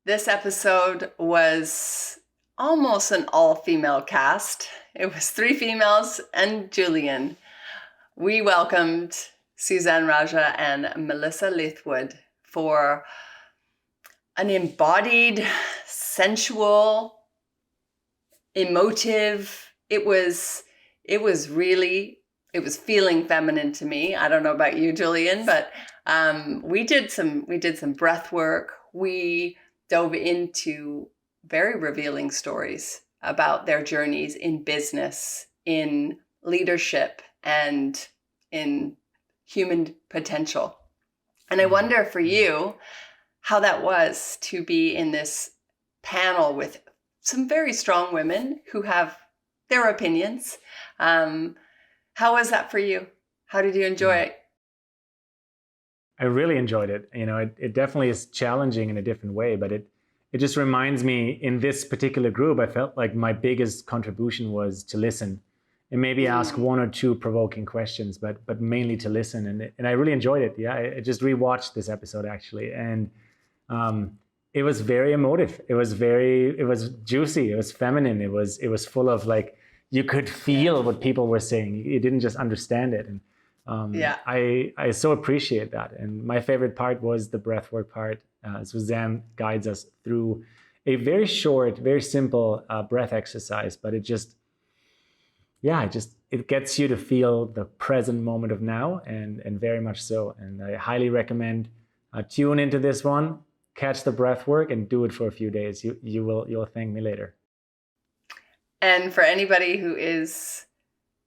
This episode was almost an all-female cast. It was 3 females and Julian. We welcomed Suzanne Raja and Melissa Leithwood for an embodied, sensual, emotive. It was feeling feminine to me. I don't know about you, Julian, but we did some breath work. We dove into very revealing stories about their journeys in business, in leadership, and in human potential. And I wonder for you how that was to be in this panel with some very strong women who have their opinions. How was that for you? How did you enjoy it? I really enjoyed it. It definitely is challenging in a different way, but it just reminds me in this particular group, I felt like my biggest contribution was to listen and maybe ask one or two provoking questions, but mainly to listen. And I really enjoyed it. Yeah, I just rewatched this episode actually. And it was very emotive. It was juicy. It was feminine. It was full of like, you could feel what people were saying. You didn't just understand it. And I so appreciate that. And my favorite part was the breathwork part. Suzanne guides us through a very short, very simple breath exercise, but it gets you to feel the present moment of now, and very much so. And I highly recommend tune into this one, catch the breathwork, and do it for a few days. You'll thank me later. And for anybody who is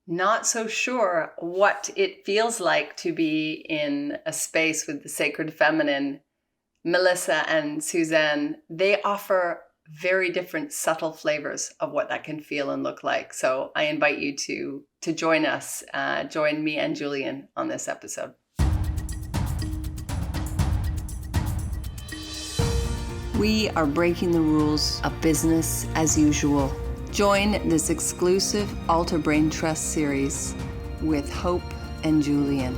not so sure what it feels like to be in a space with the sacred feminine, Melissa and Suzanne, they offer very different subtle flavors of what that can feel and look like. So I invite you to join us, join me and Julian on this episode. We are breaking the rules of business as usual. Join this exclusive Alter Braintrust series with Hope and Julian.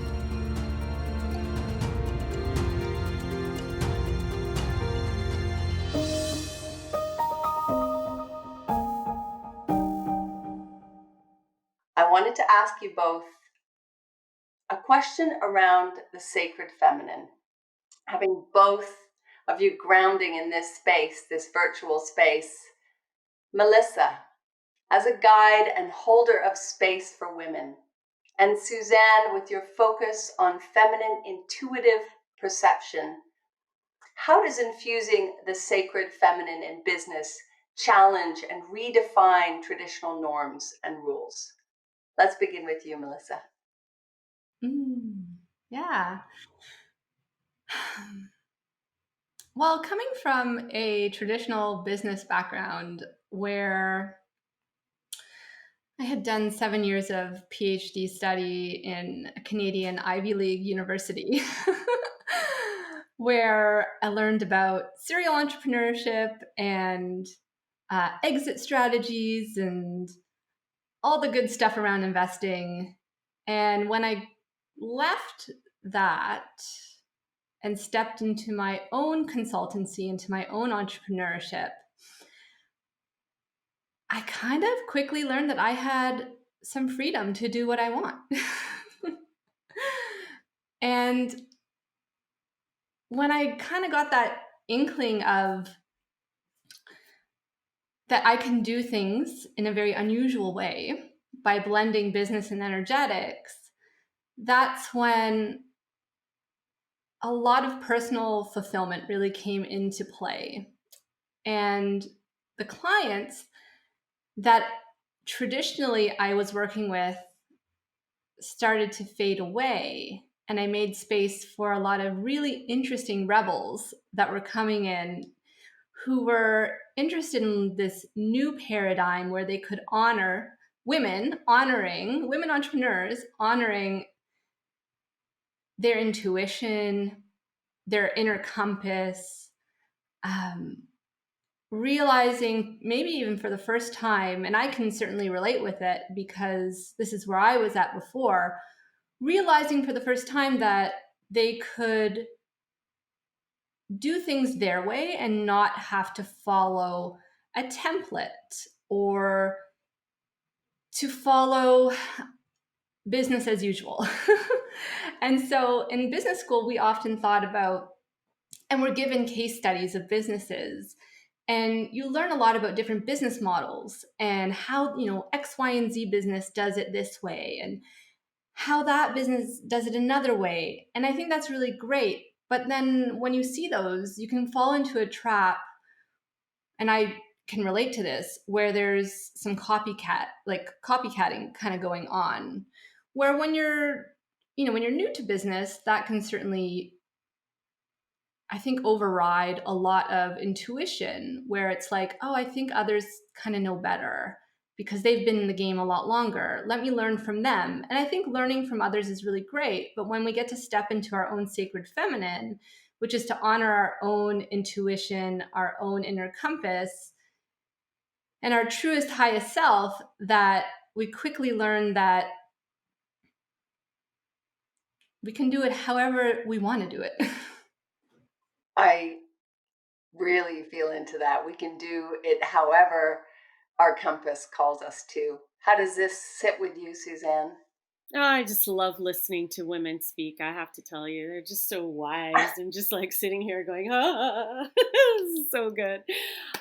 I wanted to ask you both a question around the sacred feminine. Having both of you grounding in this space, this virtual space, Melissa, as a guide and holder of space for women, and Suzanne, with your focus on feminine intuitive perception, how does infusing the sacred feminine in business challenge and redefine traditional norms and rules? Let's begin with you, Melissa. Yeah. Well, coming from a traditional business background where I had done 7 years of PhD study in a Canadian Ivy League university, where I learned about serial entrepreneurship and exit strategies and all the good stuff around investing. And when I left that and stepped into my own consultancy, into my own entrepreneurship, I kind of quickly learned that I had some freedom to do what I want. And when I kind of got that inkling of that I can do things in a very unusual way by blending business and energetics, that's when a lot of personal fulfillment really came into play. And the clients that traditionally I was working with started to fade away. And I made space for a lot of really interesting rebels that were coming in who were interested in this new paradigm where they could honor women, honoring women entrepreneurs, honoring their intuition, their inner compass, realizing maybe even for the first time, and I can certainly relate with it because this is where I was at before, realizing for the first time that they could do things their way and not have to follow a template or to follow business as usual. And so in business school, we often thought about, and we're given case studies of businesses, and you learn a lot about different business models and how, X, Y, and Z business does it this way and how that business does it another way. And I think that's really great. But then when you see those, you can fall into a trap, and I can relate to this, where there's some copycatting kind of going on, where when you're new to business, that can certainly, I think, override a lot of intuition, where it's like, oh, I think others kind of know better because they've been in the game a lot longer. Let me learn from them. And I think learning from others is really great. But when we get to step into our own sacred feminine, which is to honor our own intuition, our own inner compass, and our truest, highest self, that we quickly learn that we can do it however we want to do it. I really feel into that. We can do it however our compass calls us to. How does this sit with you, Suzanne? Oh, I just love listening to women speak. I have to tell you, they're just so wise and just like sitting here going, ah, this is so good.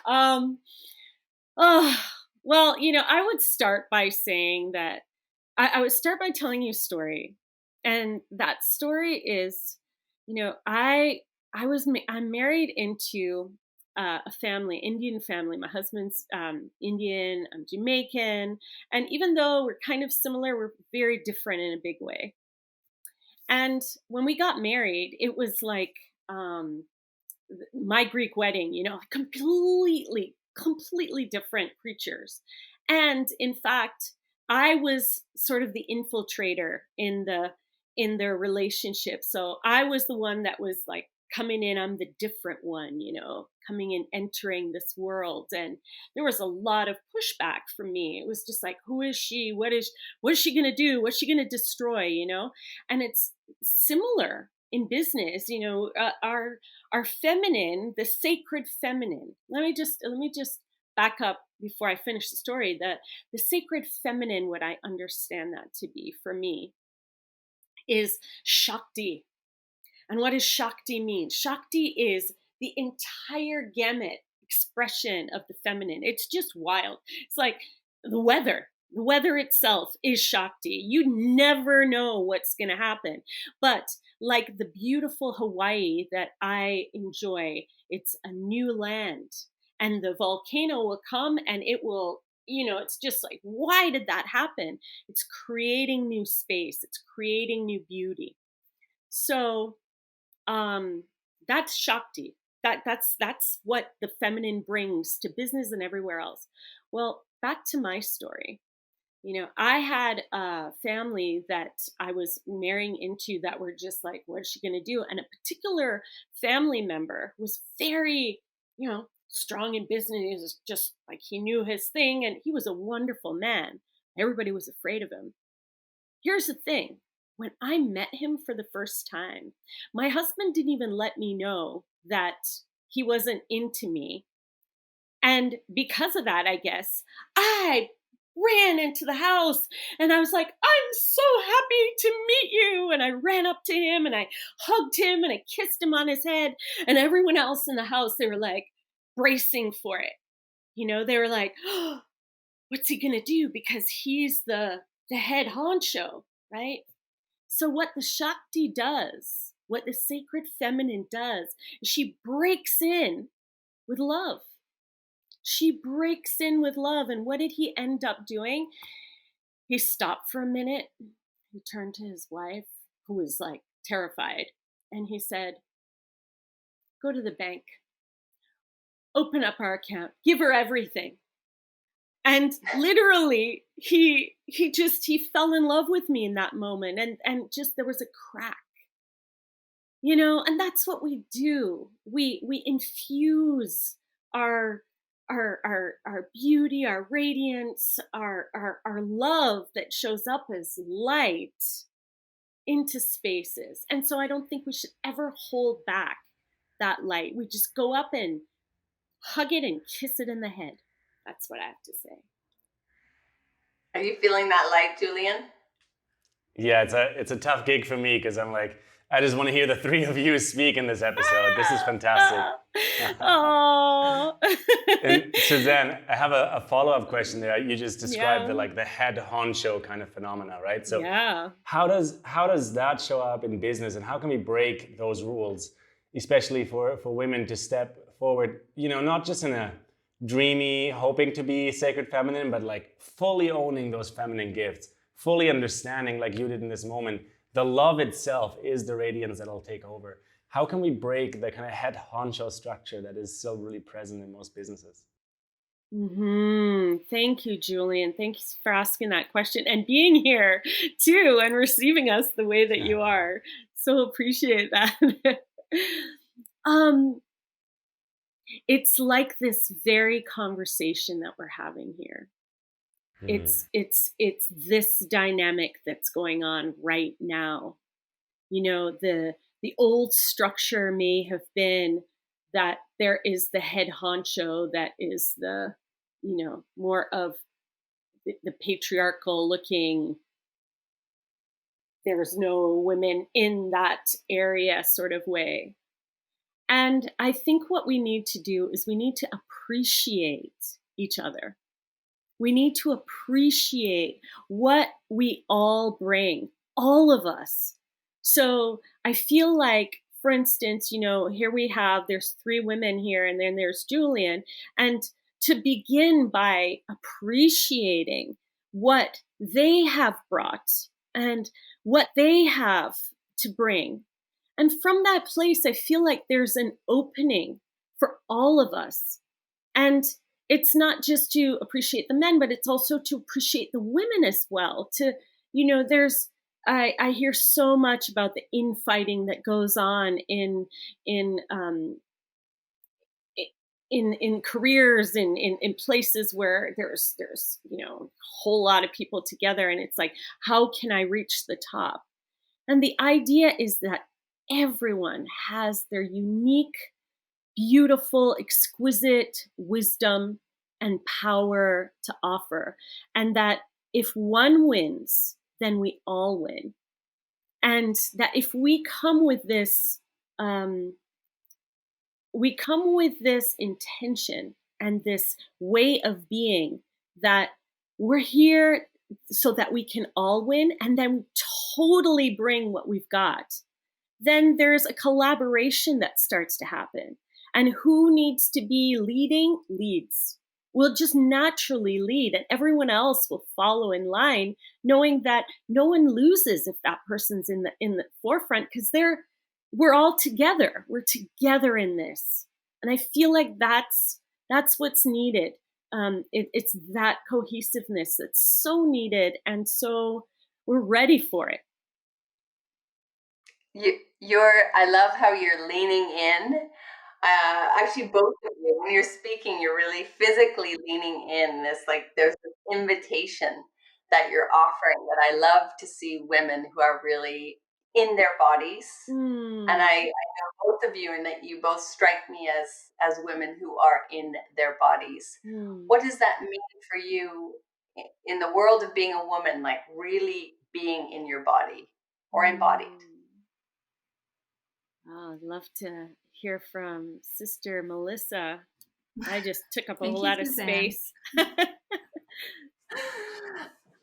Oh, well, I would start by saying that I would start by telling you a story. And that story is, I'm married into a family, Indian family. My husband's Indian, I'm Jamaican. And even though we're kind of similar, we're very different in a big way. And when we got married, it was like my Greek wedding, completely different creatures. And in fact, I was sort of the infiltrator in their relationship. So I was the one that was like coming in. I'm the different one, coming in, entering this world. And there was a lot of pushback from me. It was just like, who is she? What is she going to do? What's she going to destroy? And it's similar in business, our feminine, the sacred feminine. Let me just back up before I finish the story. The sacred feminine, what I understand that to be for me, is Shakti. And what does Shakti mean? Shakti is the entire gamut expression of the feminine. It's just wild. It's like the weather. The weather itself is Shakti. You never know what's going to happen. But like the beautiful Hawaii that I enjoy, it's a new land. And the volcano will come and it will, it's just like, why did that happen? It's creating new space. It's creating new beauty. So that's Shakti. That's what the feminine brings to business and everywhere else. Well, back to my story. I had a family that I was marrying into that were just like, what is she going to do? And a particular family member was very, strong in business. He was just like, he knew his thing and he was a wonderful man. Everybody was afraid of him. Here's the thing. When I met him for the first time, my husband didn't even let me know that he wasn't into me. And because of that, I guess, I ran into the house and I was like, I'm so happy to meet you. And I ran up to him and I hugged him and I kissed him on his head. And everyone else in the house, they were like bracing for it. They were like, oh, what's he going to do? Because he's the head honcho, right? So what the Shakti does, what the sacred feminine does, is she breaks in with love. She breaks in with love. And what did he end up doing? He stopped for a minute. He turned to his wife, who was like terrified. And he said, go to the bank, open up our account, give her everything. And literally, he fell in love with me in that moment. And just there was a crack, and that's what we do. We infuse our beauty, our radiance, our love that shows up as light into spaces. And so I don't think we should ever hold back that light. We just go up and hug it and kiss it in the head. That's what I have to say. Are you feeling that light, Julian? Yeah, it's a tough gig for me because I'm like, I just want to hear the three of you speak in this episode. This is fantastic. Oh. And Suzanne, I have a follow-up question there. You just described the head honcho kind of phenomena, right? So yeah. how does that show up in business, and how can we break those rules, especially for women to step forward, not just in a dreamy, hoping to be sacred feminine, but like fully owning those feminine gifts, fully understanding, like you did in this moment, the love itself is the radiance that'll take over. How can we break the kind of head honcho structure that is still really present in most businesses? Thank you, Julian. Thanks for asking that question and being here too and receiving us the way that you are. So appreciate that. It's like this very conversation that we're having here. It's this dynamic that's going on right now. The old structure may have been that there is the head honcho that is the, more of the patriarchal looking, there's no women in that area sort of way. And I think what we need to do is we need to appreciate each other. We need to appreciate what we all bring, all of us. So I feel like, for instance, here there's 3 women here, and then there's Julian. And to begin by appreciating what they have brought and what they have to bring. And from that place, I feel like there's an opening for all of us. And it's not just to appreciate the men, but it's also to appreciate the women as well. I hear so much about the infighting that goes on in careers, in places where there's a whole lot of people together, and it's like, how can I reach the top? And the idea is that everyone has their unique, beautiful, exquisite wisdom and power to offer. And that if one wins, then we all win. And that if we come with this, intention and this way of being, that we're here so that we can all win and then totally bring what we've got, then there's a collaboration that starts to happen. And who needs to be leading leads. We'll just naturally lead, and everyone else will follow in line, knowing that no one loses if that person's in the forefront, because we're all together. We're together in this. And I feel like that's what's needed. It's that cohesiveness that's so needed, and so we're ready for it. I love how you're leaning in. Actually, both of you, when you're speaking, you're really physically leaning in. There's this invitation that you're offering that I love to see women who are really in their bodies. And I know both of you, and that you both strike me as women who are in their bodies. What does that mean for you in the world of being a woman, like really being in your body or embodied? Oh, I'd love to hear from Sister Melissa. I just took up a whole you, lot of Suzanne. space.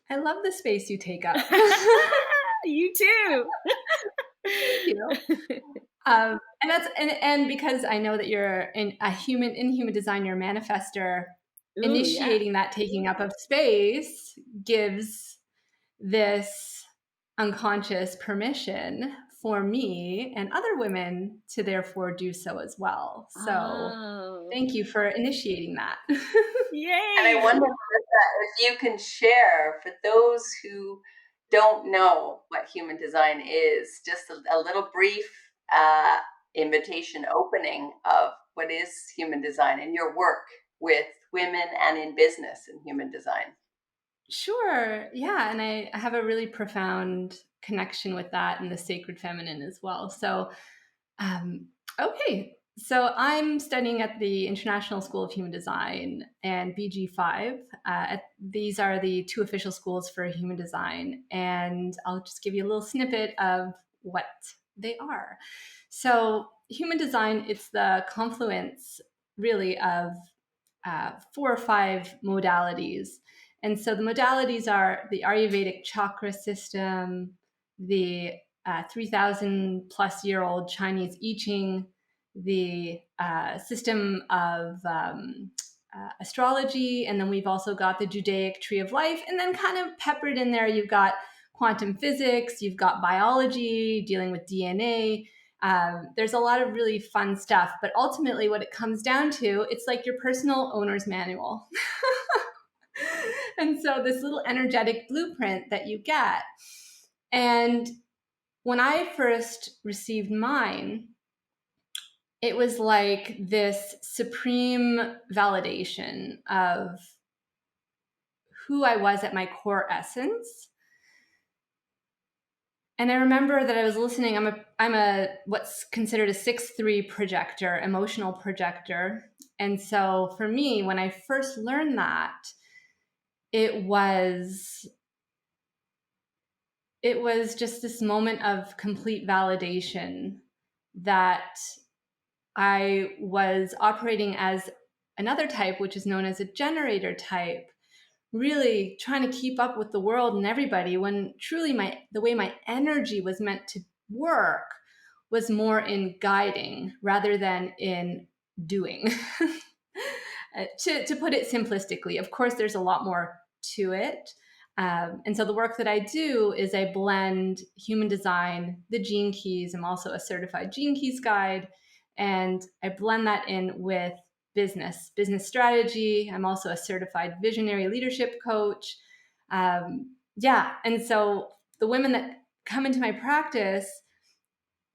I love the space you take up. You too. Thank you. And because I know that you're in human design, you're a manifester. Ooh, initiating that taking up of space gives this unconscious permission for me and other women to therefore do so as well. So thank you for initiating that. Yay! And I wonder, Melissa, if you can share for those who don't know what human design is, just a little brief invitation opening of what is human design and your work with women and in business in human design. Sure. Yeah. And I have a really profound connection with that and the sacred feminine as well. So, okay. So I'm studying at the International School of Human Design and BG5. These are the two official schools for human design. And I'll just give you a little snippet of what they are. So human design, it's the confluence really of 4 or 5 modalities. And so the modalities are the Ayurvedic chakra system, the 3,000 plus year old Chinese I Ching, the system of astrology, and then we've also got the Judaic tree of life, and then kind of peppered in there, you've got quantum physics, you've got biology, dealing with DNA. There's a lot of really fun stuff, but ultimately what it comes down to, it's like your personal owner's manual. And so this little energetic blueprint that you get. And when I first received mine, it was like this supreme validation of who I was at my core essence. And I remember that I was listening. I'm a what's considered a 6/3 projector, emotional projector. And so for me, when I first learned that, it was just this moment of complete validation that I was operating as another type, which is known as a generator type, really trying to keep up with the world and everybody, when truly the way my energy was meant to work was more in guiding rather than in doing. To put it simplistically, of course, there's a lot more to it. And so the work that I do is I blend human design, the gene keys. I'm also a certified gene keys guide, and I blend that in with business strategy. I'm also a certified visionary leadership coach. And so the women that come into my practice,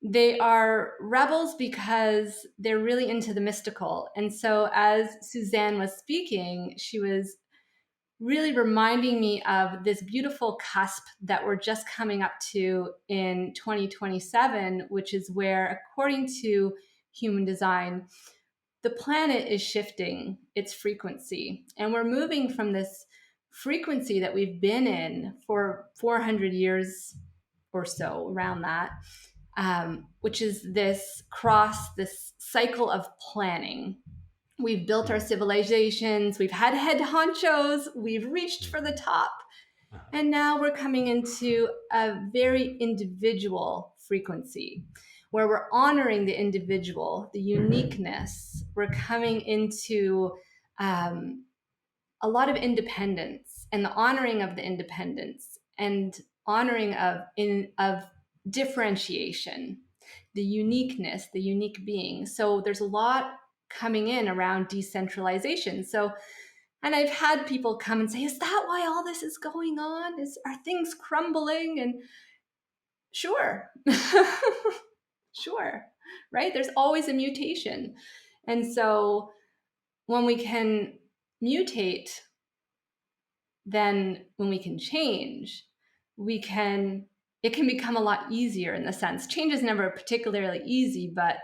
they are rebels because they're really into the mystical. And so as Suzanne was speaking, she was really reminding me of this beautiful cusp that we're just coming up to in 2027, which is where, according to human design, the planet is shifting its frequency. And we're moving from this frequency that we've been in for 400 years or so, around that, which is this cycle of planning. We've built our civilizations, we've had head honchos, we've reached for the top. And now we're coming into a very individual frequency where we're honoring the individual, the uniqueness. We're coming into a lot of independence and the honoring of the independence and honoring of differentiation, the uniqueness, the unique being. So there's a lot coming in around decentralization. So, and I've had people come and say, is that why all this is going on? Are things crumbling? And sure, sure, right? There's always a mutation. And so when we can mutate, then when we can change, it can become a lot easier in the sense. Change is never particularly easy, but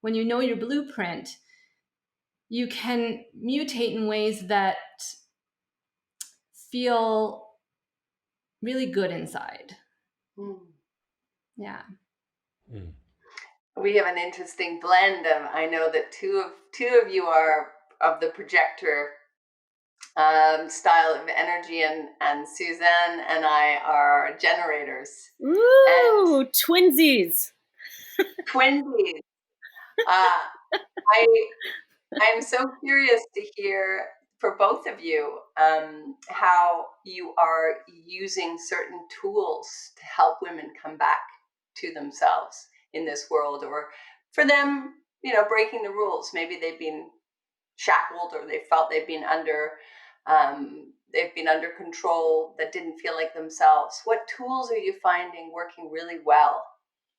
when you know your blueprint, you can mutate in ways that feel really good inside. Yeah. We have an interesting blend of, I know that two of you are of the projector style of energy, and Suzanne and I are generators. Ooh, twinsies. Twinsies. I'm so curious to hear for both of you how you are using certain tools to help women come back to themselves in this world, or for them, breaking the rules. Maybe they've been shackled, or they felt they've been under control that didn't feel like themselves. What tools are you finding working really well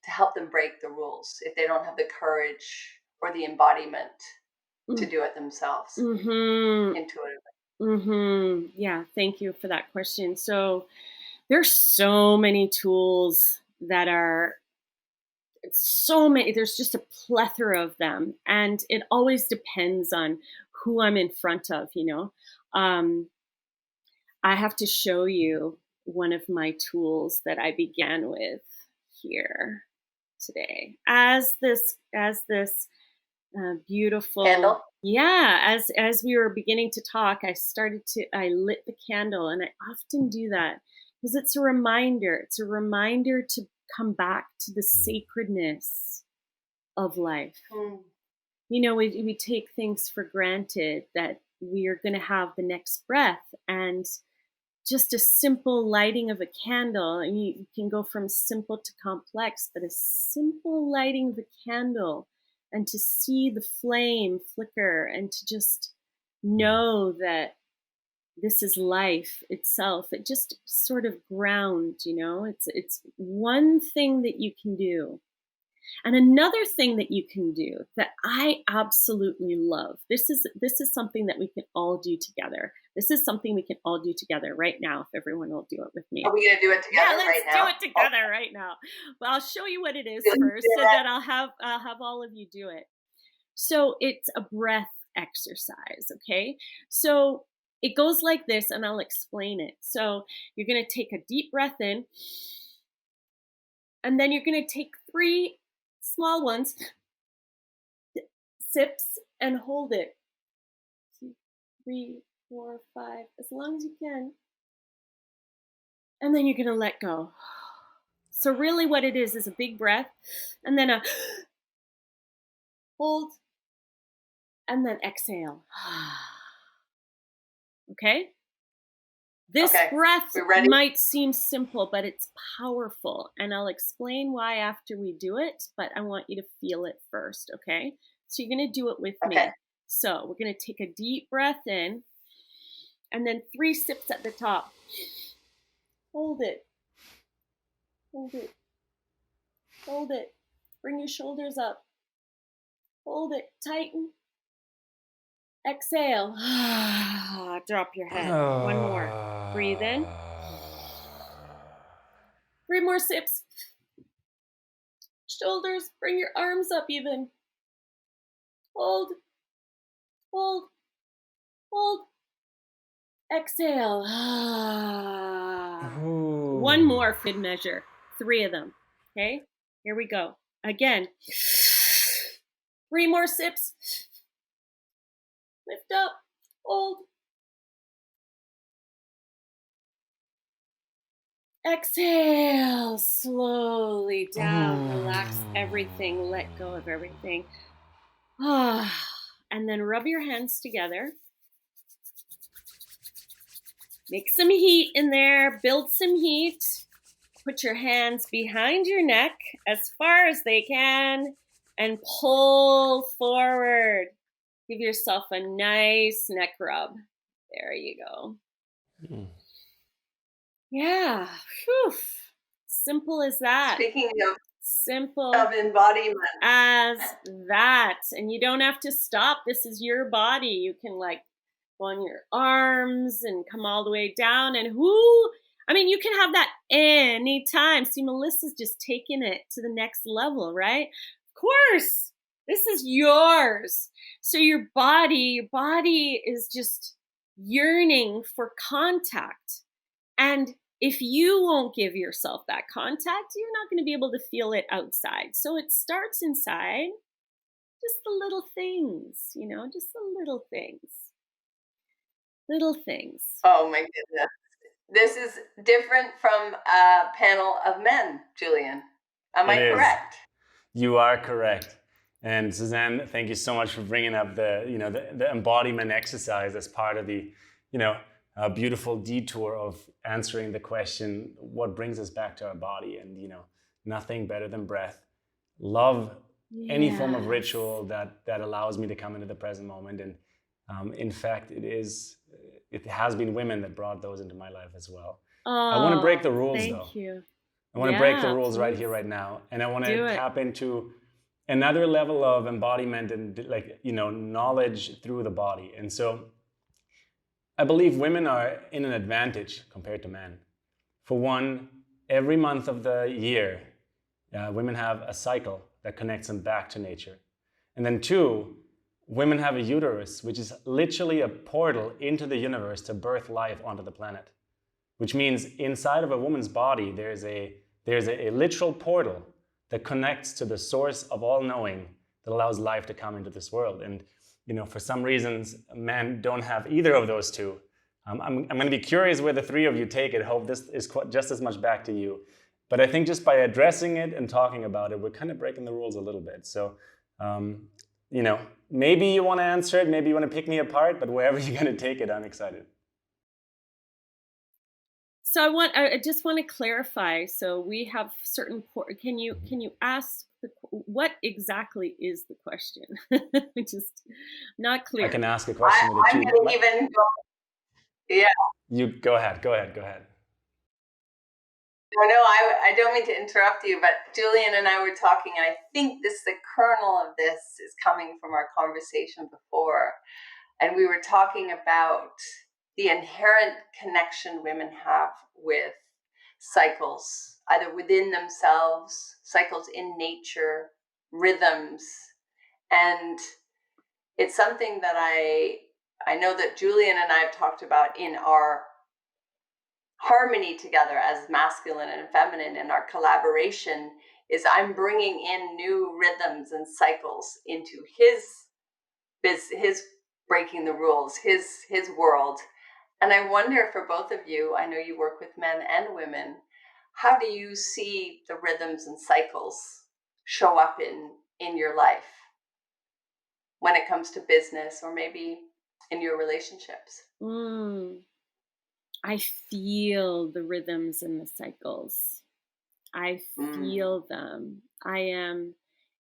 to help them break the rules if they don't have the courage or the embodiment to do it themselves intuitively? Yeah, thank you for that question. So there's so many tools that are so many, there's just a plethora of them. And it always depends on who I'm in front of, I have to show you one of my tools that I began with here today. As this beautiful Candle? Yeah, as we were beginning to talk, I lit the candle, and I often do that because it's a reminder. It's a reminder to come back to the sacredness of life. We take things for granted that we are going to have the next breath, and just a simple lighting of a candle, and you can go from simple to complex, but a simple lighting of a candle, and to see the flame flicker, and to just know that this is life itself. It just sort of grounds, it's one thing that you can do. And another thing that you can do that I absolutely love, this is something that we can all do together. This is something we can all do together right now, if everyone will do it with me. Are we going to do it together right now? Let's do it together right now. Well, I'll show you what it is first, and then I'll have all of you do it. So it's a breath exercise, okay? So it goes like this, and I'll explain it. So you're going to take a deep breath in, and then you're going to take 3 small ones, sips, and hold it. 2, 3, 4, 5, as long as you can. And then you're going to let go. So really what it is a big breath, and then a hold, and then exhale. Okay? This breath might seem simple, but it's powerful. And I'll explain why after we do it, but I want you to feel it first, okay? So you're going to do it with me. So we're going to take a deep breath in, and then 3 sips at the top. Hold it. Hold it. Hold it. Bring your shoulders up. Hold it. Tighten. Exhale. Drop your head. One more. Breathe in. 3 more sips. Shoulders. Bring your arms up even. Hold. Hold. Hold. Exhale. One more for good measure. 3 of them. Okay? Here we go. Again. 3 more sips. Lift up. Hold. Exhale. Slowly down. Relax everything. Let go of everything. And then rub your hands together. Make some heat in there. Build some heat. Put your hands behind your neck as far as they can and pull forward. Give yourself a nice neck rub. There you go. Yeah. Whew. Simple as that. Speaking of simple embodiment as that. And you don't have to stop. This is your body. You can go on your arms and come all the way down. And you can have that anytime. See, Melissa's just taking it to the next level, right? Of course. This is yours. So your body is just yearning for contact. And if you won't give yourself that contact, you're not going to be able to feel it outside. So it starts inside. Just the little things, just the little things. Little things. Oh my goodness. This is different from a panel of men, Julian. Am I correct? You are correct. And Suzanne, thank you so much for bringing up the embodiment exercise as part of the, a beautiful detour of answering the question, what brings us back to our body? And, nothing better than breath. Love any form of ritual that allows me to come into the present moment. And in fact, it has been women that brought those into my life as well. I want to break the rules, thank you. I want to break the rules right here, right now. And I want to tap into another level of embodiment and knowledge through the body. And so I believe women are in an advantage compared to men. For one, every month of the year, women have a cycle that connects them back to nature. And then 2, women have a uterus, which is literally a portal into the universe to birth life onto the planet. Which means inside of a woman's body, there's a literal portal that connects to the source of all knowing that allows life to come into this world. And for some reasons, men don't have either of those 2. I'm going to be curious where the 3 of you take it. Hope this is just as much back to you. But I think just by addressing it and talking about it, we're kind of breaking the rules a little bit. So, maybe you want to answer it, maybe you want to pick me apart, but wherever you're going to take it, I'm excited. So I just want to clarify. So we have certain. Can you ask what exactly is the question? Just not clear. I can ask a question. I'm going to even go. Yeah. You go ahead. No, I don't mean to interrupt you, but Julian and I were talking, and I think the kernel of this is coming from our conversation before. And we were talking about the inherent connection women have with cycles, either within themselves, cycles in nature, rhythms. And it's something that I know that Julian and I have talked about in our harmony together as masculine and feminine, and our collaboration is I'm bringing in new rhythms and cycles into his breaking the rules, his world. And I wonder for both of you, I know you work with men and women, how do you see the rhythms and cycles show up in your life when it comes to business or maybe in your relationships? I feel the rhythms and the cycles. I feel them. I am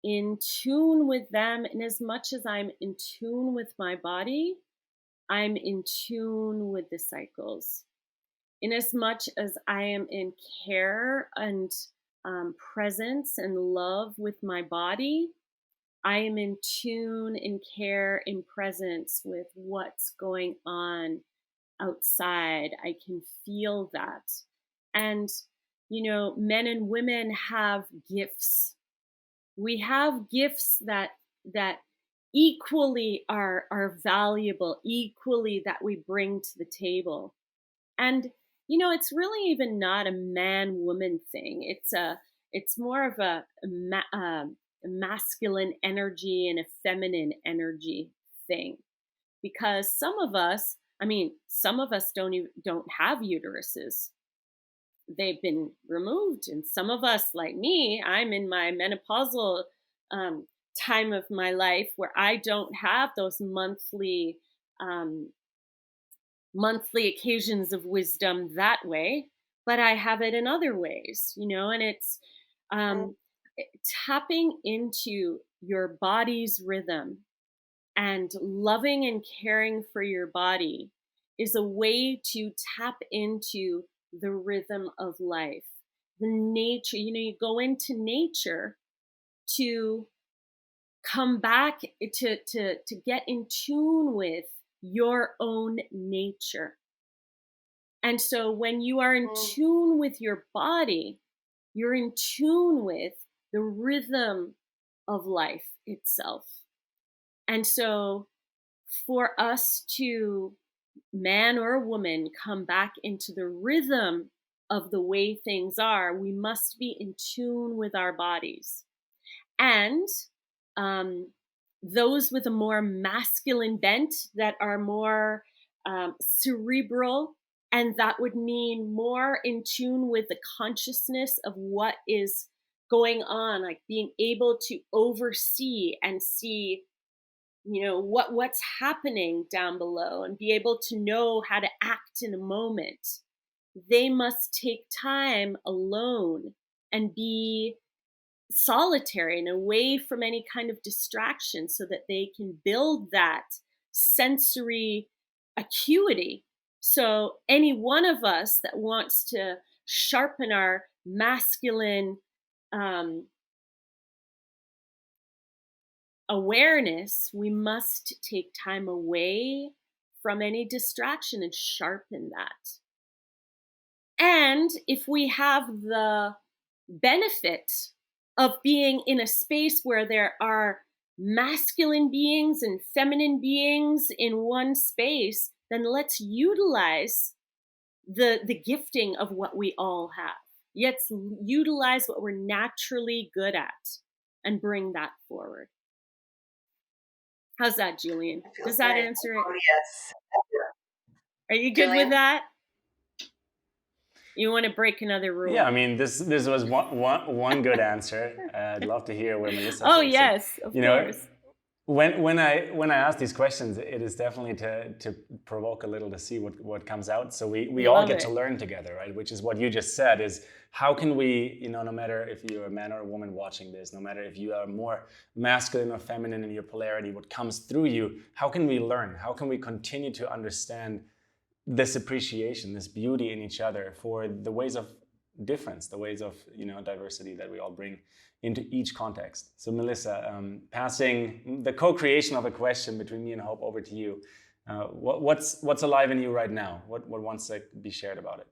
in tune with them. And as much as I'm in tune with my body, I'm in tune with the cycles. In as much as I am in care and presence and love with my body, I am in tune, in care, in presence with what's going on outside. I can feel that. And, men and women have gifts. We have gifts that equally are valuable, equally that we bring to the table. And, it's really even not a man-woman thing. It's more of a masculine energy and a feminine energy thing. Because some of us don't have uteruses. They've been removed. And some of us, like me, I'm in my menopausal time of my life where I don't have those monthly occasions of wisdom that way, but I have it in other ways, and it's tapping into your body's rhythm and loving and caring for your body is a way to tap into the rhythm of life. The nature, you go into nature to come back to get in tune with your own nature. And so when you are in tune with your body, you're in tune with the rhythm of life itself. And so for us to, man or woman, come back into the rhythm of the way things are, we must be in tune with our bodies. And those with a more masculine bent that are more cerebral, and that would mean more in tune with the consciousness of what is going on, like being able to oversee and see what's happening down below and be able to know how to act in a moment. They must take time alone and be solitary and away from any kind of distraction so that they can build that sensory acuity. So any one of us that wants to sharpen our masculine awareness, we must take time away from any distraction and sharpen that. And if we have the benefit of being in a space where there are masculine beings and feminine beings in one space, then let's utilize the gifting of what we all have. Let's utilize what we're naturally good at and bring that forward. How's that, Julian? Does that answer it? Oh, yes. Are you good Julian? with that? You want to break another rule? Yeah, I mean, this was one good answer. I'd love to hear where Melissa. Oh takes yes, it. of course. When I ask these questions, it is definitely to provoke a little, to see what comes out. So we all get to learn together, right? Which is what you just said, is how can we, no matter if you're a man or a woman watching this, no matter if you are more masculine or feminine in your polarity, what comes through you, how can we learn? How can we continue to understand this appreciation, this beauty in each other for the ways of difference, the ways of diversity that we all bring into each context. So Melissa, passing the co-creation of a question between me and Hope over to you. What's alive in you right now? What wants to be shared about it?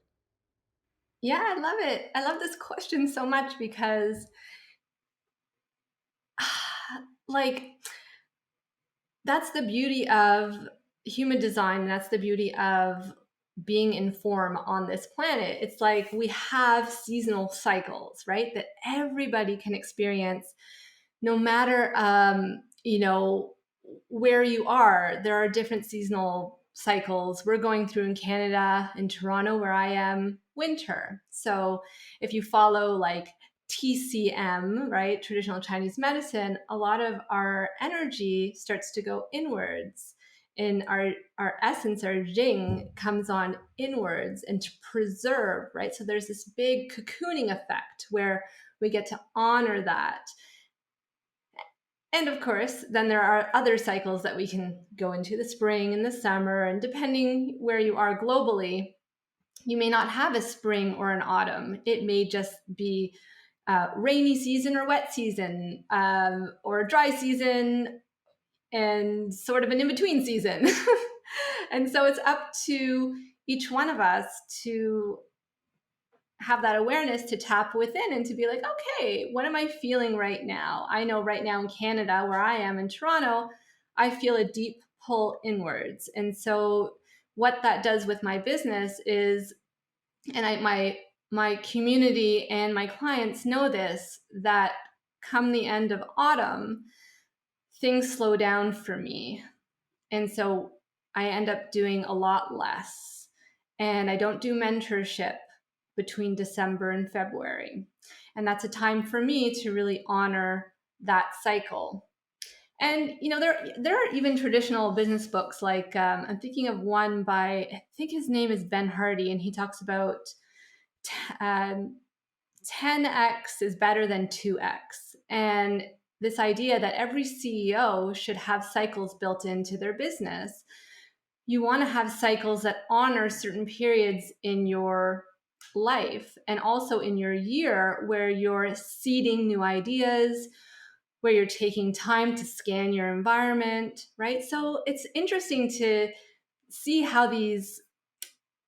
Yeah, I love it. I love this question so much because that's the beauty of human design. That's the beauty of being in form on this planet. It's like we have seasonal cycles, right? That everybody can experience no matter, where you are. There are different seasonal cycles. We're going through in Canada, in Toronto, where I am, winter. So if you follow TCM, right, traditional Chinese medicine, a lot of our energy starts to go inwards. In our essence, our Jing comes on inwards and to preserve, right? So there's this big cocooning effect where we get to honor that. And of course, then there are other cycles that we can go into, the spring and the summer, and depending where you are globally, you may not have a spring or an autumn. It may just be rainy season or wet season, or a dry season and sort of an in-between season. And so it's up to each one of us to have that awareness, to tap within and to be like, okay, what am I feeling right now? I know right now in Canada, where I am in Toronto, I feel a deep pull inwards. And so what that does with my business is, and my community and my clients know this, that come the end of autumn, things slow down for me. And so I end up doing a lot less. And I don't do mentorship between December and February. And that's a time for me to really honor that cycle. And there are even traditional business books, like I'm thinking of one by, I think his name is Ben Hardy, and he talks about 10x is better than 2x. And this idea that every CEO should have cycles built into their business. You want to have cycles that honor certain periods in your life and also in your year where you're seeding new ideas, where you're taking time to scan your environment, right? So it's interesting to see how these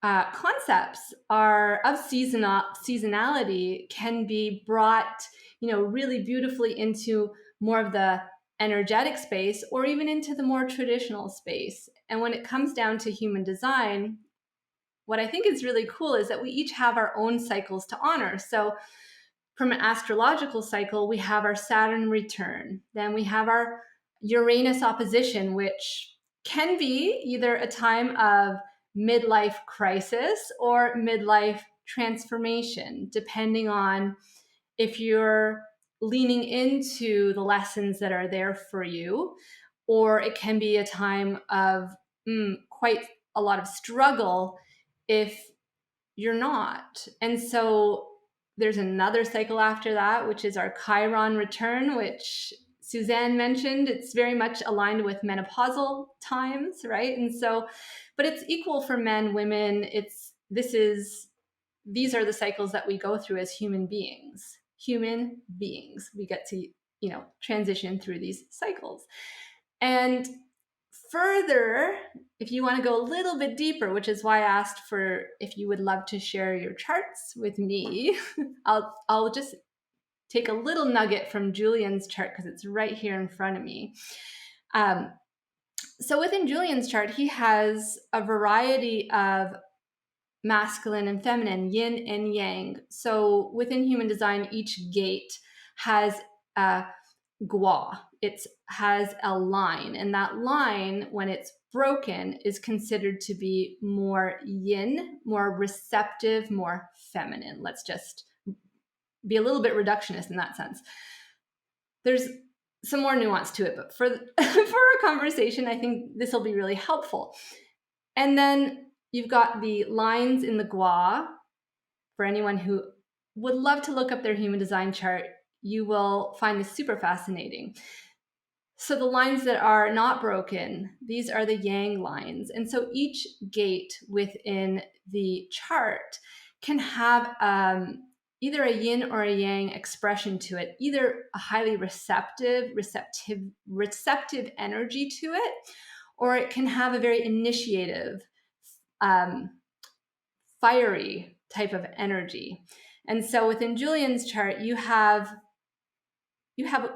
concepts of seasonality can be brought, really beautifully into more of the energetic space or even into the more traditional space. And when it comes down to human design, what I think is really cool is that we each have our own cycles to honor. So from an astrological cycle, we have our Saturn return. Then we have our Uranus opposition, which can be either a time of midlife crisis or midlife transformation, depending on if you're leaning into the lessons that are there for you, or it can be a time of quite a lot of struggle if you're not. And so there's another cycle after that, which is our Chiron return, which Suzanne mentioned. It's very much aligned with menopausal times, right? And so, but it's equal for men, women. These are the cycles that we go through as human beings. Human beings. We get to, transition through these cycles. And further, if you want to go a little bit deeper, which is why I asked for if you would love to share your charts with me, I'll just take a little nugget from Julian's chart because it's right here in front of me. So within Julian's chart, he has a variety of masculine and feminine, yin and yang. So within human design, each gate has a gua. It has a line, and that line, when it's broken, is considered to be more yin, more receptive, more feminine. Let's just be a little bit reductionist in that sense. There's some more nuance to it, but for our conversation, I think this will be really helpful. And then you've got the lines in the gua. For anyone who would love to look up their human design chart, you will find this super fascinating. So the lines that are not broken, these are the yang lines. And so each gate within the chart can have either a yin or a yang expression to it, either a highly receptive energy to it, or it can have a very initiative, fiery type of energy. And so within Julian's chart, you have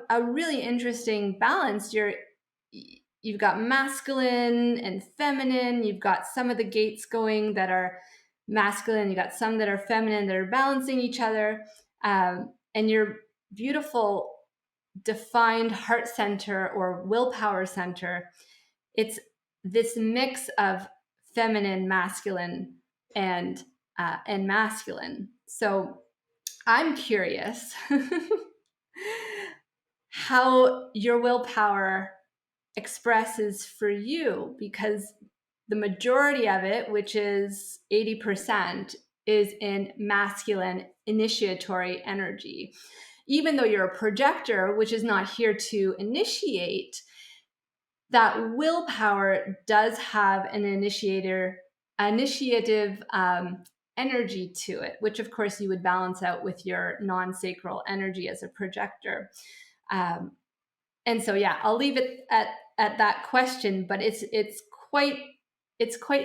a really interesting balance. You've got masculine and feminine. You've got some of the gates going that are masculine. You've got some that are feminine that are balancing each other. And your beautiful defined heart center or willpower center, it's this mix of feminine, masculine, and masculine. So I'm curious how your willpower expresses for you, because the majority of it, which is 80%, is in masculine initiatory energy. Even though you're a projector, which is not here to initiate, that willpower does have an initiative energy to it, which of course you would balance out with your non-sacral energy as a projector. And so, yeah, I'll leave it at that question, but it's quite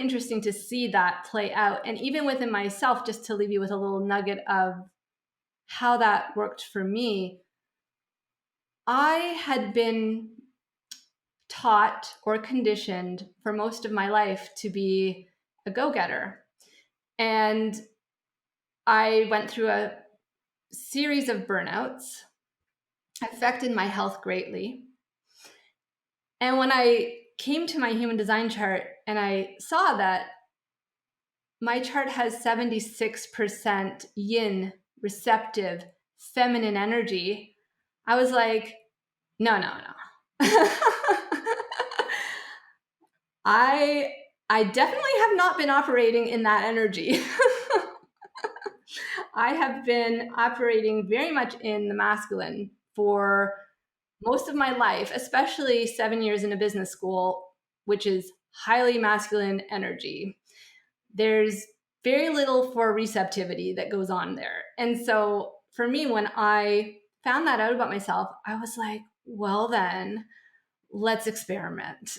interesting to see that play out. And even within myself, just to leave you with a little nugget of how that worked for me, I had been taught or conditioned for most of my life to be a go-getter. And I went through a series of burnouts, affected my health greatly. And when I came to my human design chart and I saw that my chart has 76% yin, receptive, feminine energy, I was like, no. I definitely have not been operating in that energy. I have been operating very much in the masculine for most of my life, especially 7 years in a business school, which is highly masculine energy. There's very little for receptivity that goes on there. And so for me, when I found that out about myself, I was like, well, then let's experiment.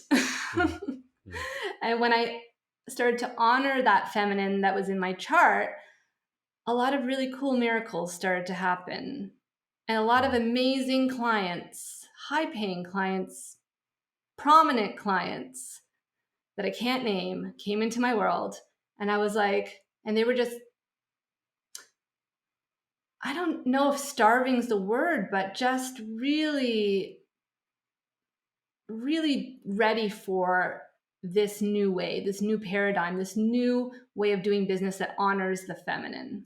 And when I started to honor that feminine that was in my chart, a lot of really cool miracles started to happen. And a lot of amazing clients, high-paying clients, prominent clients that I can't name came into my world. And I was like, and they were just, I don't know if starving's the word, but just really, really ready for this new way, this new paradigm, this new way of doing business that honors the feminine.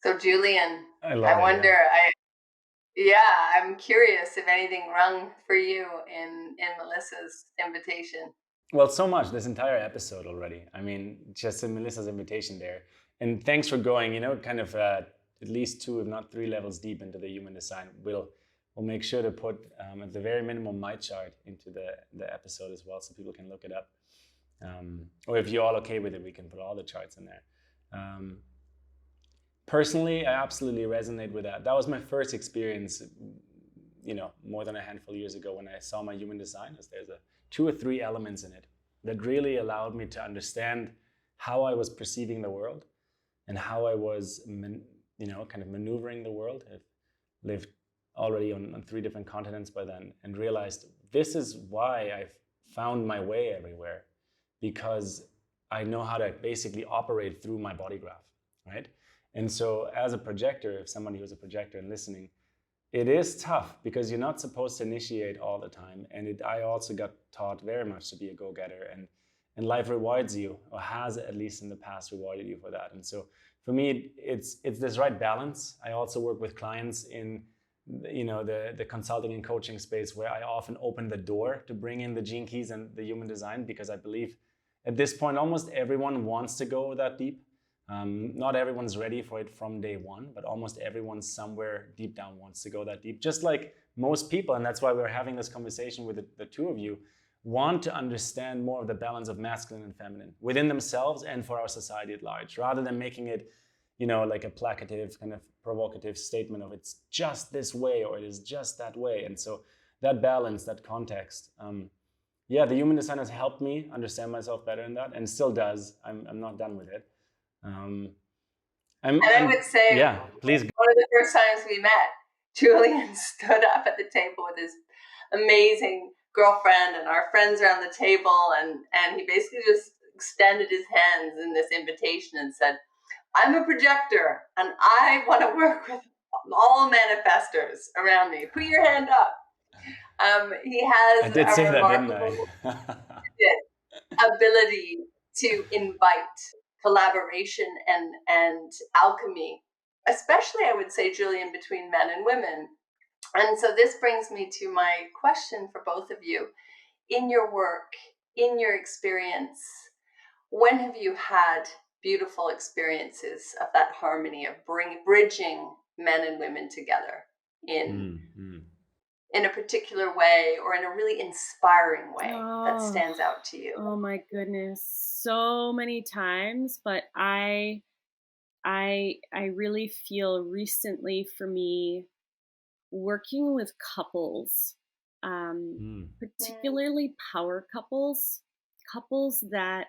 So Julian, I wonder, I'm curious if anything rung for you in Melissa's invitation. Well, so much, this entire episode already. I mean, just in Melissa's invitation there. And thanks for going, kind of at least 2, if not 3 levels deep into the human design. We'll make sure to put, at the very minimum, my chart into the episode as well, so people can look it up. Or if you're all okay with it, we can put all the charts in there. Personally, I absolutely resonate with that. That was my first experience, more than a handful of years ago when I saw my human design. There's 2 or 3 elements in it that really allowed me to understand how I was perceiving the world and how I was, kind of maneuvering the world. I've lived already on 3 different continents by then, and realized this is why I've found my way everywhere, because I know how to basically operate through my body graph, right? And so as a projector, if somebody who's a projector and listening, it is tough because you're not supposed to initiate all the time. And I also got taught very much to be a go-getter, and life rewards you, or has at least in the past rewarded you for that. And so for me, it's this right balance. I also work with clients in the consulting and coaching space, where I often open the door to bring in the gene keys and the human design, because I believe at this point almost everyone wants to go that deep. Not everyone's ready for it from day one, but almost everyone somewhere deep down wants to go that deep, just like most people. And that's why we're having this conversation with the 2 of you, want to understand more of the balance of masculine and feminine within themselves and for our society at large, rather than making it like a placative, kind of provocative statement of it's just this way or it is just that way. And so that balance, that context, the human design has helped me understand myself better in that, and still does. I'm not done with it. I would say, yeah, please. One of the first times we met, Julian stood up at the table with his amazing girlfriend and our friends around the table, and he basically just extended his hands in this invitation and said, I'm a projector and I want to work with all manifestors around me. Put your hand up. He has I did say that, didn't I? ability to invite collaboration and alchemy, especially, I would say, Julian, between men and women. And so this brings me to my question for both of you. In your work, in your experience, when have you had beautiful experiences of that harmony of bridging men and women together in a particular way, or in a really inspiring way that stands out to you? Oh my goodness, so many times. But I really feel recently, for me, working with couples, particularly power couples that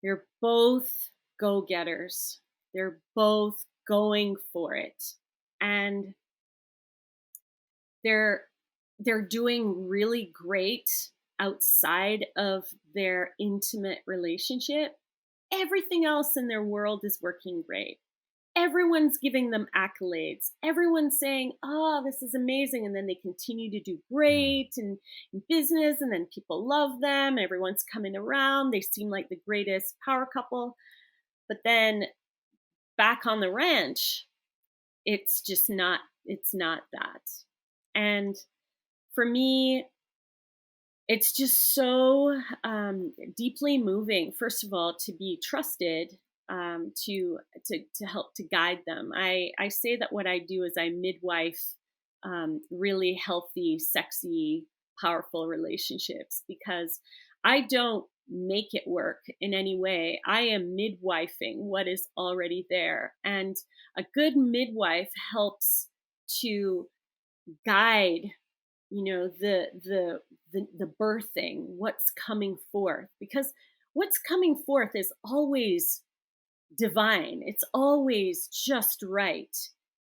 they're both go-getters. They're both going for it, and they're doing really great outside of their intimate relationship. Everything else in their world is working great. Everyone's giving them accolades. Everyone's saying, oh, this is amazing. And then they continue to do great in business, and then people love them. Everyone's coming around. They seem like the greatest power couple. But then back on the ranch, it's not that. And for me, it's just so deeply moving, first of all, to be trusted, to help to guide them. I say that what I do is I midwife really healthy, sexy, powerful relationships, because I don't make it work in any way. I am midwifing what is already there. And a good midwife helps to guide, the birthing, what's coming forth, because what's coming forth is always divine. It's always just right.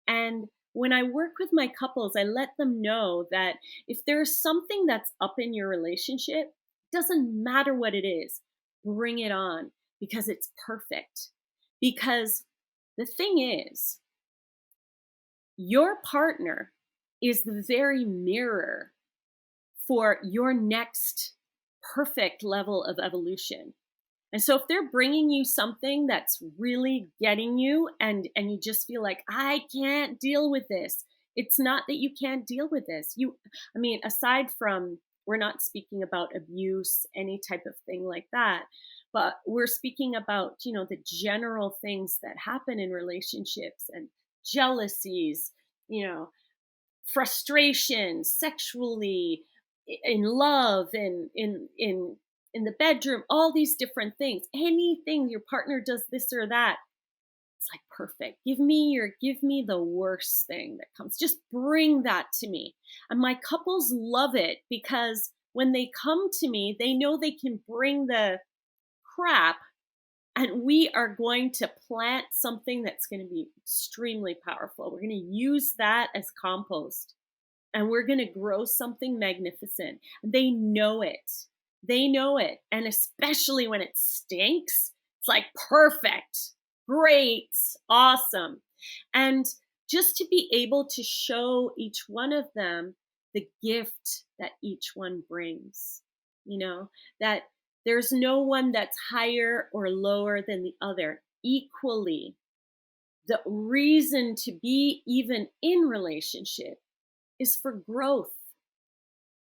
And when I work with my couples, I let them know that if there's something that's up in your relationship, doesn't matter what it is, bring it on, because it's perfect. Because the thing is, your partner is the very mirror for your next perfect level of evolution. And so if they're bringing you something that's really getting you, and you just feel like, I can't deal with this, it's not that you can't deal with this. Aside from, we're not speaking about abuse, any type of thing like that, but we're speaking about, the general things that happen in relationships, and jealousies, frustration sexually, in love, and in the bedroom, all these different things. Anything your partner does this or that, it's like, perfect. Give me the worst thing that comes. Just bring that to me. And my couples love it, because when they come to me, they know they can bring the crap And we are going to plant something that's going to be extremely powerful. We're going to use that as compost, and we're going to grow something magnificent. And they know it. They know it. And especially when it stinks, it's like perfect, great, awesome. And just to be able to show each one of them the gift that each one brings, that there's no one that's higher or lower than the other. Equally, the reason to be even in relationship is for growth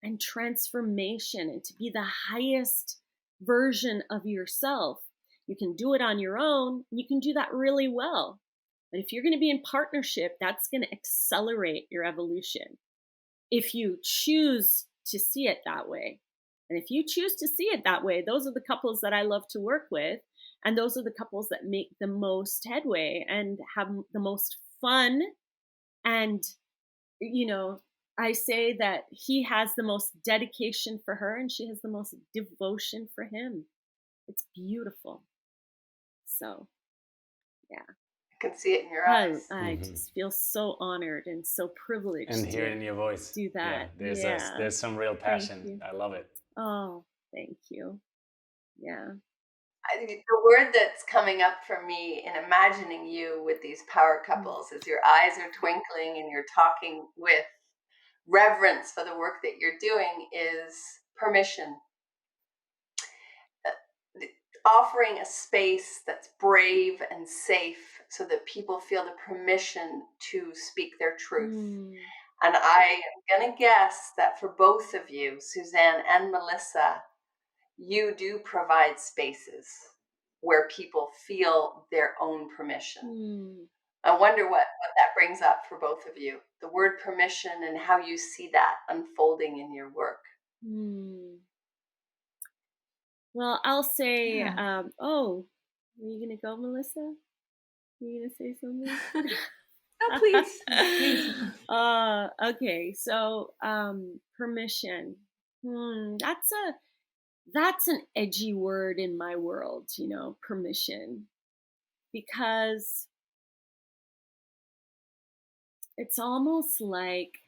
and transformation and to be the highest version of yourself. You can do it on your own. You can do that really well. But if you're going to be in partnership, that's going to accelerate your evolution if you choose to see it that way. And if you choose to see it that way, those are the couples that I love to work with. And those are the couples that make the most headway and have the most fun. And, I say that he has the most dedication for her and she has the most devotion for him. It's beautiful. So, yeah. I can see it in your eyes. I just feel so honored and so privileged and hear it to in your voice. do that. There's some real passion. I love it. Oh, thank you. Yeah. I think the word that's coming up for me in imagining you with these power couples is your eyes are twinkling and you're talking with reverence for the work that you're doing is permission. Offering a space that's brave and safe so that people feel the permission to speak their truth. And I am going to guess that for both of you, Suzanne and Melissa, you do provide spaces where people feel their own permission. I wonder what that brings up for both of you, the word permission and how you see that unfolding in your work. Well, I'll say, are you going to go, Melissa? Are you going to say something? No, please. Okay. So, permission. That's an edgy word in my world, permission, because it's almost like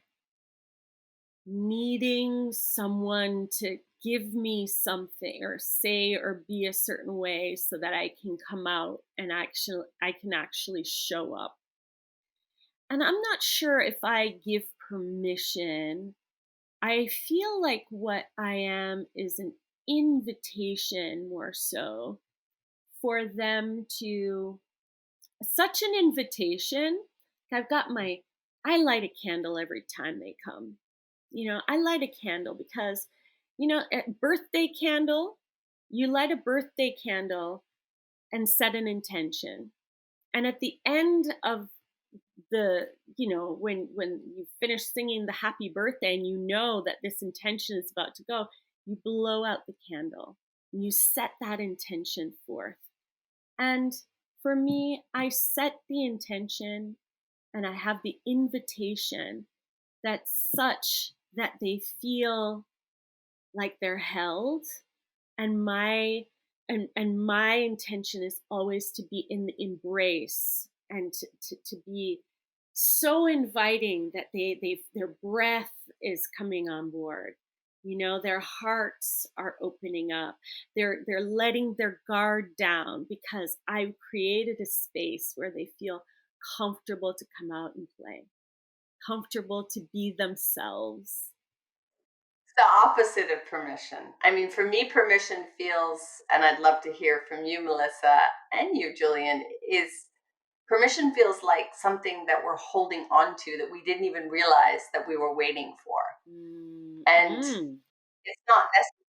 needing someone to give me something or say or be a certain way so that I can come out and I can actually show up. And I'm not sure if I give permission. I feel like what I am is an invitation more so for them to, such an invitation. I light a candle every time they come. I light a candle because, a birthday candle, you light a birthday candle and set an intention. And at the end of the, when you finish singing the happy birthday and you know that this intention is about to go, you blow out the candle and you set that intention forth. And for me, I set the intention and I have the invitation that's such that they feel like they're held. And my intention is always to be in the embrace and to be so inviting that their breath is coming on board. Their hearts are opening up. They're letting their guard down because I've created a space where they feel comfortable to come out and play, comfortable to be themselves. It's the opposite of permission. I mean, for me, permission feels, and I'd love to hear from you, Melissa, and you, Julian, is permission feels like something that we're holding on to that we didn't even realize that we were waiting for. And it's not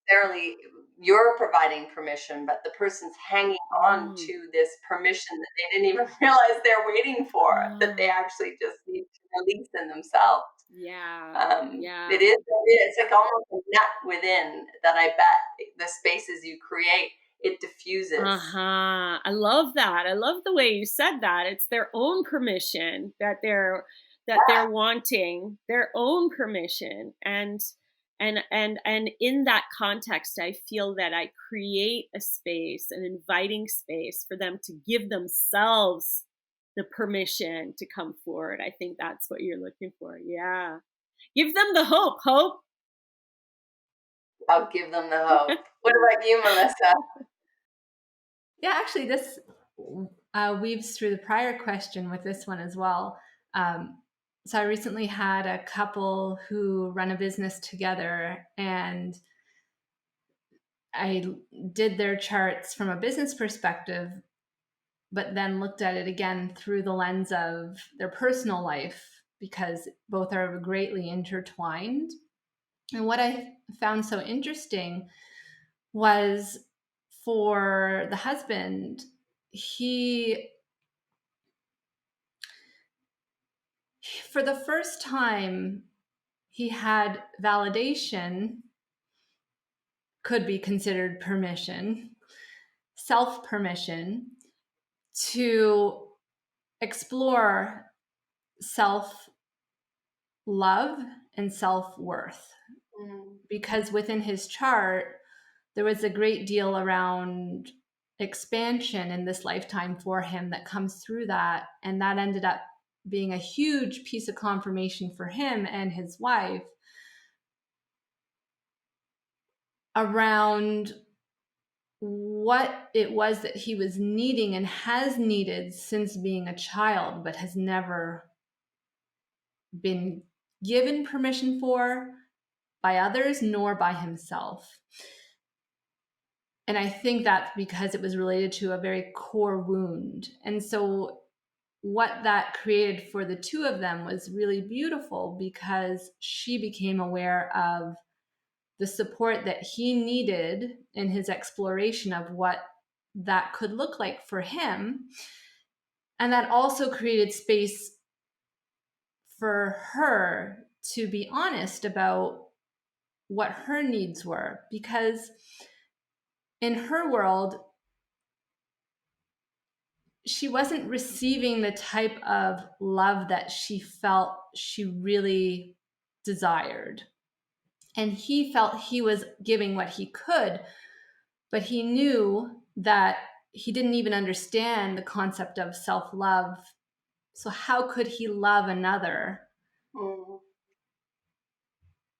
necessarily you're providing permission, but the person's hanging on to this permission that they didn't even realize they're waiting for, that they actually just need to release in themselves. It is. It's like almost a net within that. I bet the spaces you create, it diffuses. I love that. I love the way you said that. It's their own permission that they're wanting, their own permission. And And in that context, I feel that I create a space, an inviting space for them to give themselves the permission to come forward. I think that's what you're looking for. Yeah. Give them the hope, Hope. I'll give them the hope. What about you, Melissa? Yeah, actually, this weaves through the prior question with this one as well. So I recently had a couple who run a business together, and I did their charts from a business perspective, but then looked at it again through the lens of their personal life, because both are greatly intertwined. And what I found so interesting was, for the husband, for the first time, he had validation, could be considered permission, self-permission, to explore self-love and self-worth. Because within his chart, there was a great deal around expansion in this lifetime for him that comes through that. And that ended up being a huge piece of confirmation for him and his wife around what it was that he was needing and has needed since being a child, but has never been given permission for by others nor by himself. And I think that's because it was related to a very core wound. And so what that created for the two of them was really beautiful, because she became aware of the support that he needed in his exploration of what that could look like for him. And that also created space for her to be honest about what her needs were, because in her world, she wasn't receiving the type of love that she felt she really desired. And he felt he was giving what he could, but he knew that he didn't even understand the concept of self-love. So how could he love another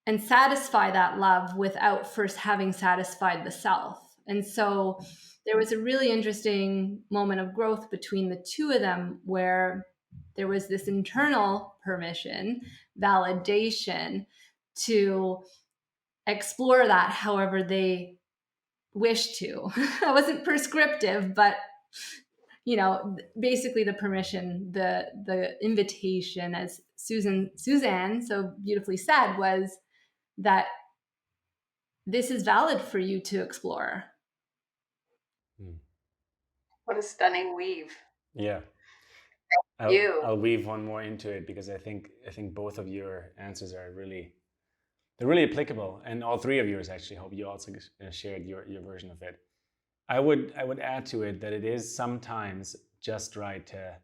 and satisfy that love without first having satisfied the self? And so there was a really interesting moment of growth between the two of them, where there was this internal permission, validation to explore that however they wish to. I wasn't prescriptive, but basically the permission, the invitation, as Suzanne so beautifully said, was that this is valid for you to explore. What a stunning weave. Yeah. I'll weave one more into it, because I think both of your answers are they're really applicable, and all three of yours actually. Hope you also shared your version of it. I would add to it that it is sometimes just right to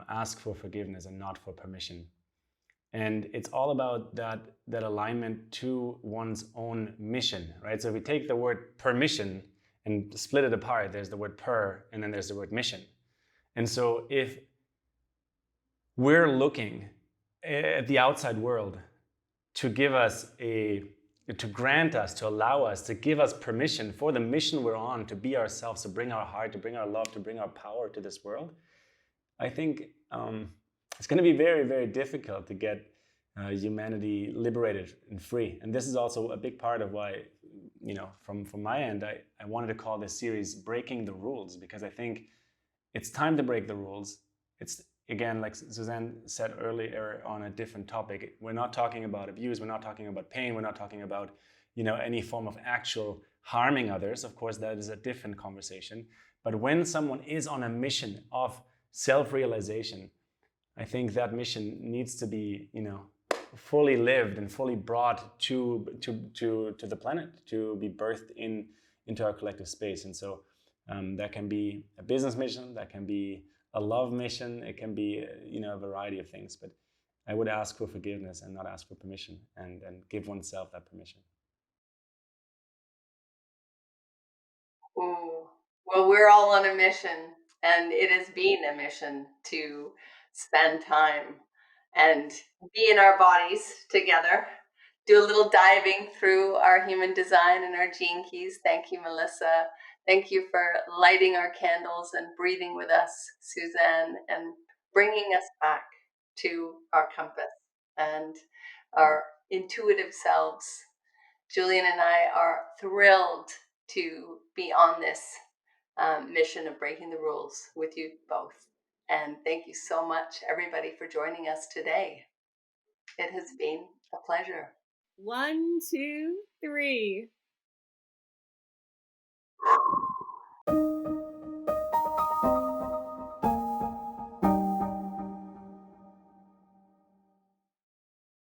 ask for forgiveness and not for permission. And it's all about that alignment to one's own mission, right? So if we take the word permission and split it apart, there's the word per, and then there's the word mission. And so if we're looking at the outside world to give us to grant us, to allow us, to give us permission for the mission we're on, to be ourselves, to bring our heart, to bring our love, to bring our power to this world, I think it's going to be very, very difficult to get humanity liberated and free. And this is also a big part of why, from my end, I wanted to call this series Breaking the Rules, because I think it's time to break the rules. It's, again, like Suzanne said earlier, on a different topic. We're not talking about abuse. We're not talking about pain. We're not talking about, any form of actual harming others. Of course, that is a different conversation. But when someone is on a mission of self-realization, I think that mission needs to be, fully lived and fully brought to the planet, to be birthed into our collective space. And so that can be a business mission, that can be a love mission, it can be a variety of things. But I would ask for forgiveness and not ask for permission, and give oneself that permission. Ooh. Well, we're all on a mission, and it has been a mission to spend time and be in our bodies together. Do a little diving through our human design and our gene keys. Thank you, Melissa. Thank you for lighting our candles and breathing with us, Suzanne, and bringing us back to our compass and our intuitive selves. Julian and I are thrilled to be on this mission of breaking the rules with you both. And thank you so much, everybody, for joining us today. It has been a pleasure. 1, 2, 3.